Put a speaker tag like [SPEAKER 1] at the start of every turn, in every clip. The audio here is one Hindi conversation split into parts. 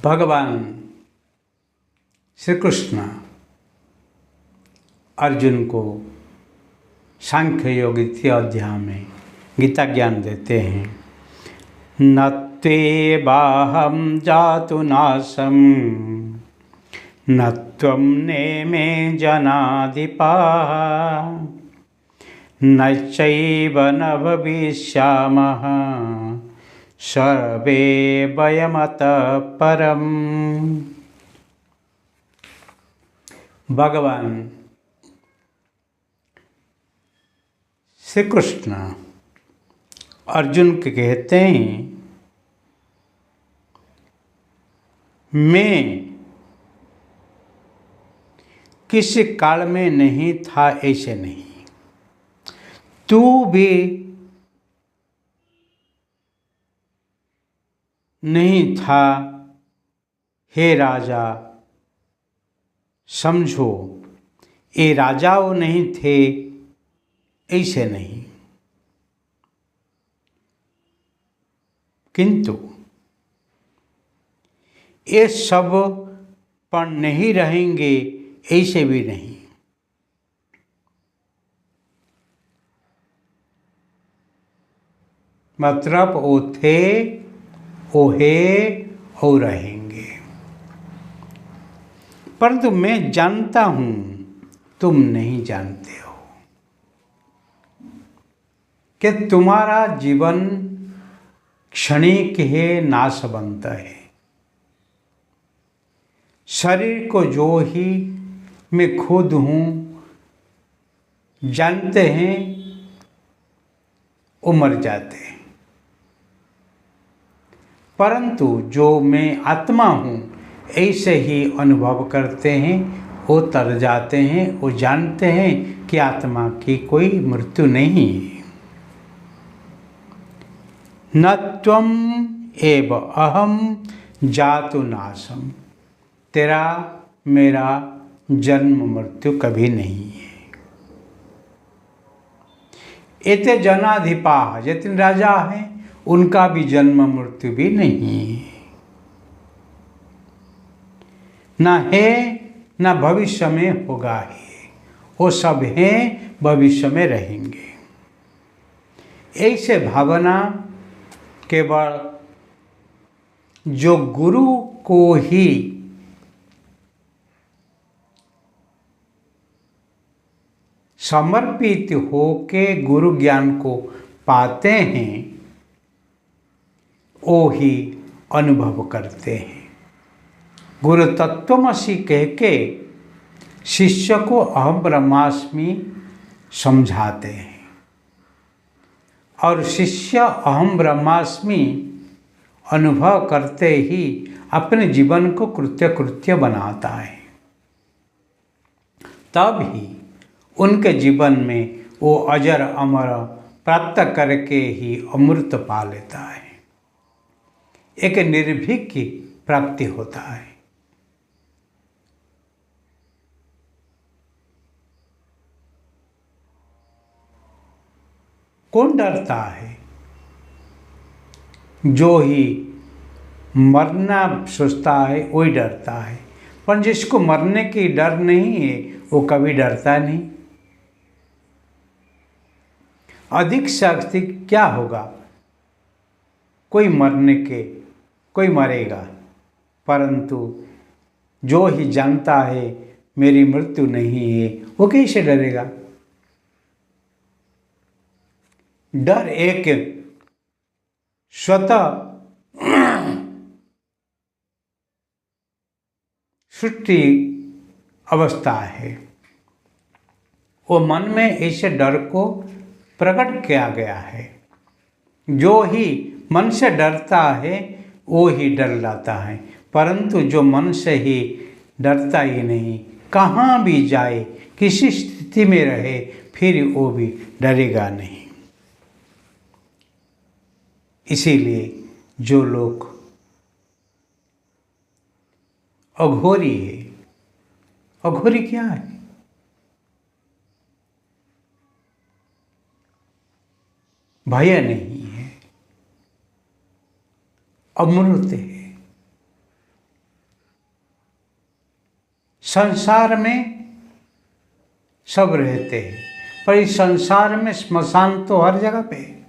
[SPEAKER 1] भगवान श्री कृष्ण अर्जुन को सांख्य योग इत्यादि अध्याय में गीता ज्ञान देते हैं। न त्वेवाहं जातु नासं न त्वं नेमे जनाधिपाः न चैव न भविष्यामः सर्वे वयमतः परम्। भगवान श्री कृष्ण अर्जुन के कहते हैं, मैं किसी काल में नहीं था ऐसे नहीं, तू भी नहीं था हे राजा। समझो ये राजाओं नहीं थे ऐसे नहीं, किंतु ये सब पर नहीं रहेंगे ऐसे भी नहीं। मतलब वो थे, वो है और रहेंगे। परंतु मैं जानता हूं तुम नहीं जानते हो कि तुम्हारा जीवन क्षणिक है, नाशवंत है। शरीर को जो ही मैं खुद हूँ जानते हैं वो मर जाते हैं, परंतु जो मैं आत्मा हूँ ऐसे ही अनुभव करते हैं, वो तर जाते हैं, वो जानते हैं कि आत्मा की कोई मृत्यु नहीं है। न त्वं एव अहम जातु नासम, तेरा मेरा जन्म मृत्यु कभी नहीं है। एते जनाधिपाः, जितने राजा हैं उनका भी जन्म मृत्यु भी नहीं है। न है न भविष्य में होगा ही, वो सब हैं, भविष्य में रहेंगे। ऐसे भावना केवल जो गुरु को ही समर्पित होके गुरु ज्ञान को पाते हैं वो ही अनुभव करते हैं। गुरु तत्वमसि कह के शिष्य को अहम ब्रह्मास्मि समझाते हैं और शिष्य अहम ब्रह्मास्मि अनुभव करते ही अपने जीवन को कृत्य बनाता है। तब ही उनके जीवन में वो अजर अमर प्राप्त करके ही अमृत पा लेता है, एक निर्भीक की प्राप्ति होता है। कौन डरता है? जो ही मरना सोचता है वही डरता है, पर जिसको मरने की डर नहीं है वो कभी डरता नहीं। अधिक से अधिक क्या होगा, कोई मरेगा, परंतु जो ही जानता है मेरी मृत्यु नहीं है वो कैसे डरेगा। डर एक स्वतः सृष्टि अवस्था है। वो मन में ऐसे डर को प्रकट किया गया है। जो ही मन से डरता है वो ही डर जाता है, परंतु जो मन से ही डरता ही नहीं, कहाँ भी जाए, किसी स्थिति में रहे, फिर वो भी डरेगा नहीं। इसीलिए जो लोग अघोरी है, अघोरी क्या है? भय नहीं है, अमृत है। संसार में सब रहते हैं, पर इस संसार में श्मशान तो हर जगह पे है।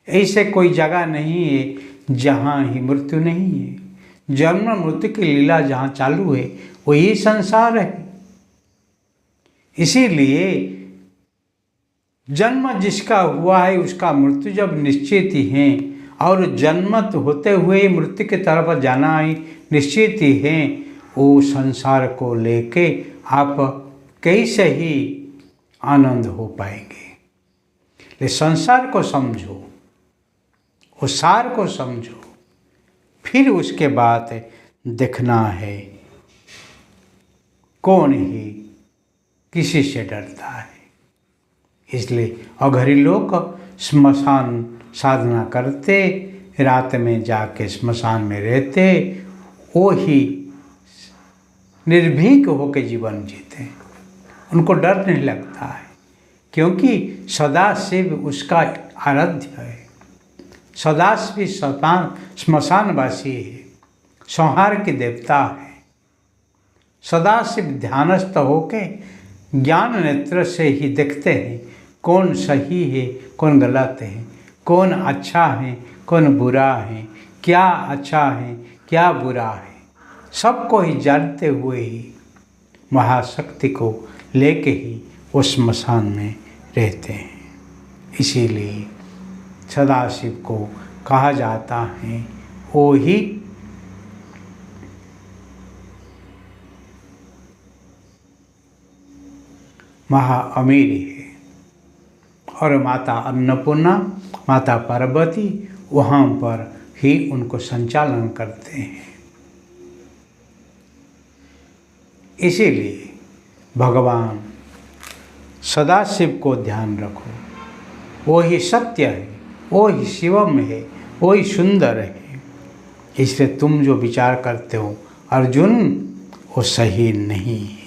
[SPEAKER 1] ऐसे कोई जगह नहीं है जहाँ ही मृत्यु नहीं है। जन्म मृत्यु की लीला जहाँ चालू है वही संसार है। इसीलिए जन्म जिसका हुआ है उसका मृत्यु जब निश्चित ही है, और जन्मत होते हुए मृत्यु की तरफ जाना ही निश्चित ही है, वो संसार को लेके आप कैसे ही आनंद हो पाएंगे। ले संसार को समझो, उस सार को समझो, फिर उसके बाद देखना है कौन ही किसी से डरता है। इसलिए अघरी लोग श्मशान साधना करते, रात में जाके श्मशान में रहते, वो ही निर्भीक होकर जीवन जीते। उनको डर नहीं लगता है, क्योंकि सदाशिव उसका आराध्य है। सदाशिव श्मशानवासी है, संहार के देवता है। सदाशिव ध्यानस्थ होके ज्ञान नेत्र से ही देखते हैं कौन सही है कौन गलत है, कौन अच्छा है कौन बुरा है, क्या अच्छा है क्या बुरा है, सबको ही जानते हुए ही महाशक्ति को लेके ही वो श्मशान में रहते हैं। इसीलिए सदाशिव को कहा जाता है वो ही महाअमीर है। और माता अन्नपूर्णा, माता पार्वती वहाँ पर ही उनको संचालन करते हैं। इसीलिए भगवान सदाशिव को ध्यान रखो, वो ही सत्य है, वो ही शिवम है, वो ही सुंदर है। इसलिए तुम जो विचार करते हो अर्जुन वो सही नहीं है।